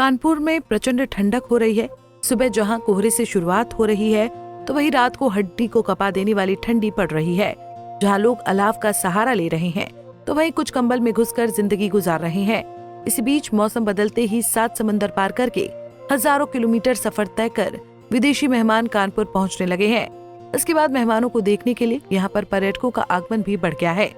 कानपुर में प्रचंड ठंडक हो रही है। सुबह जहां कोहरे से शुरुआत हो रही है तो वहीं रात को हड्डी को कपा देने वाली ठंडी पड़ रही है। जहां लोग अलाव का सहारा ले रहे हैं तो वहीं कुछ कंबल में घुसकर जिंदगी गुजार रहे हैं। इसी बीच मौसम बदलते ही 7 समंदर पार करके हजारों किलोमीटर सफर तय कर विदेशी मेहमान कानपुर पहुंचने लगे हैं। इसके बाद मेहमानों को देखने के लिए यहाँ पर पर्यटकों का आगमन भी बढ़ गया है।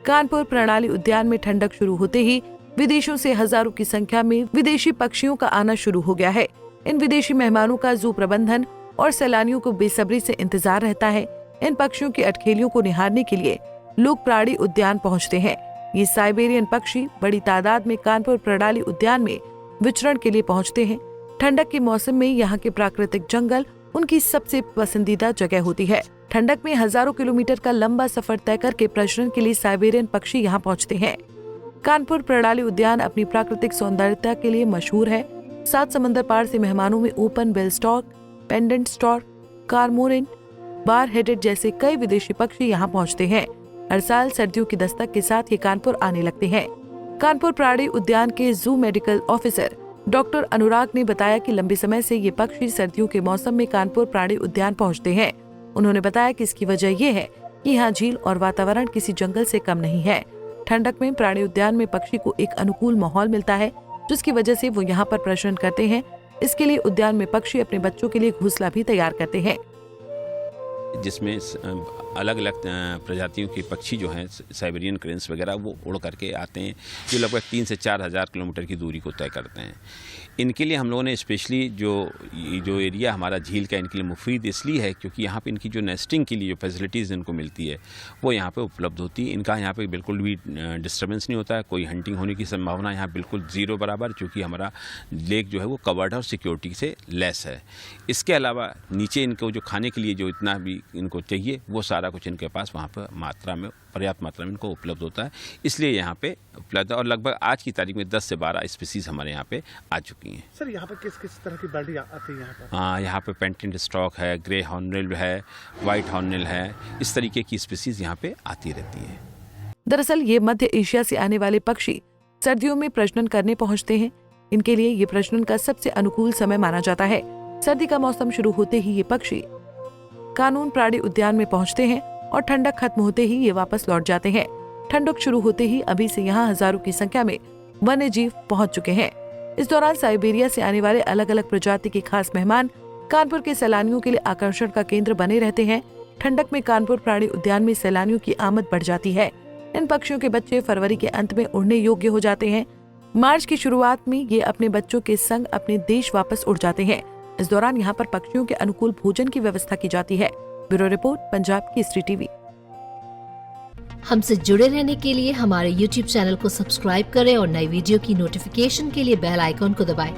कानपुर प्रणाली उद्यान में ठंडक शुरू होते ही विदेशों से हजारों की संख्या में विदेशी पक्षियों का आना शुरू हो गया है। इन विदेशी मेहमानों का जू प्रबंधन और सैलानियों को बेसब्री से इंतजार रहता है। इन पक्षियों की अटखेलियों को निहारने के लिए लोग प्राणी उद्यान पहुंचते हैं। ये साइबेरियन पक्षी बड़ी तादाद में कानपुर प्रणाली उद्यान में विचरण के लिए पहुंचते हैं। ठंडक के मौसम में यहाँ के प्राकृतिक जंगल उनकी सबसे पसंदीदा जगह होती है। ठंडक में हजारों किलोमीटर का लंबा सफर तय करके प्रजनन के लिए साइबेरियन पक्षी यहाँ पहुँचते हैं। कानपुर प्रणाली उद्यान अपनी प्राकृतिक सौंदर्यता के लिए मशहूर है। 7 समंदर पार से मेहमानों में open bill stork, painted stork, cormorant, bar headed जैसे कई विदेशी पक्षी यहाँ पहुँचते हैं। हर साल सर्दियों की दस्तक के साथ ये कानपुर आने लगते हैं। कानपुर प्राणी उद्यान के जू मेडिकल ऑफिसर डॉक्टर अनुराग ने बताया कि लंबे समय से ये पक्षी सर्दियों के मौसम में कानपुर प्राणी उद्यान पहुँचते हैं। उन्होंने बताया कि इसकी वजह ये है कि यहाँ झील और वातावरण किसी जंगल से कम नहीं है। ठंडक में प्राणी उद्यान में पक्षी को एक अनुकूल माहौल मिलता है, जिसकी वजह से वो यहाँ पर प्रजनन करते हैं। इसके लिए उद्यान में पक्षी अपने बच्चों के लिए घोंसला भी तैयार करते हैं, जिसमें अलग अलग प्रजातियों के पक्षी जो हैं साइबेरियन क्रेन्स वगैरह वो उड़ करके आते हैं, जो लगभग 3 से 4 हज़ार किलोमीटर की दूरी को तय करते हैं। इनके लिए हम लोगों ने स्पेशली जो एरिया हमारा झील का इनके लिए मुफीद इसलिए है क्योंकि यहाँ पे इनकी जो नेस्टिंग के लिए जो फैसिलिटीज़ इनको मिलती है वो यहाँ पे उपलब्ध होती है। इनका यहाँ पे बिल्कुल भी डिस्टर्बेंस नहीं होता है, कोई हंटिंग होने की संभावना यहाँ बिल्कुल ज़ीरो बराबर, क्योंकि हमारा लेक जो है वो कवर्ड है और सिक्योरिटी से लेस है। इसके अलावा नीचे इनको जो खाने के लिए जो इतना भी इनको चाहिए वो सारा कुछ इनके पास वहाँ पर पर्याप्त मात्रा में इनको उपलब्ध होता है, इसलिए यहाँ पे उपलब्ध है। और लगभग आज की तारीख में 10 से 12 स्पीसीज हमारे यहाँ पे आ चुकी हैं। सर यहाँ पर किस किस तरह की बर्ड आती है यहाँ पर? हाँ, यहाँ पे पेंटेंट स्टॉक है, ग्रे हॉर्नबिल है, वाइट हॉर्नबिल है, इस तरीके की स्पीसीज यहाँ पे आती रहती है। दरअसल ये मध्य एशिया से आने वाले पक्षी सर्दियों में प्रजनन करने पहुँचते हैं। इनके लिए ये प्रजनन का सबसे अनुकूल समय माना जाता है। सर्दी का मौसम शुरू होते ही ये पक्षी कानून प्राणी उद्यान में पहुंचते हैं और ठंडक खत्म होते ही ये वापस लौट जाते हैं। ठंडक शुरू होते ही अभी से यहाँ हजारों की संख्या में वन्य जीव पहुंच चुके हैं। इस दौरान साइबेरिया से आने वाले अलग अलग प्रजाति के खास मेहमान कानपुर के सैलानियों के लिए आकर्षण का केंद्र बने रहते हैं। ठंडक में कानपुर प्राणी उद्यान में सैलानियों की आमद बढ़ जाती है। इन पक्षियों के बच्चे फरवरी के अंत में उड़ने योग्य हो जाते हैं। मार्च की शुरुआत में ये अपने बच्चों के संग अपने देश वापस उड़ जाते हैं। इस दौरान यहाँ पर पक्षियों के अनुकूल भोजन की व्यवस्था की जाती है। Bureau report, Punjab Kesari TV. हमसे जुड़े रहने के लिए हमारे YouTube चैनल को सब्सक्राइब करें और नई वीडियो की नोटिफिकेशन के लिए बेल आइकॉन को दबाएं।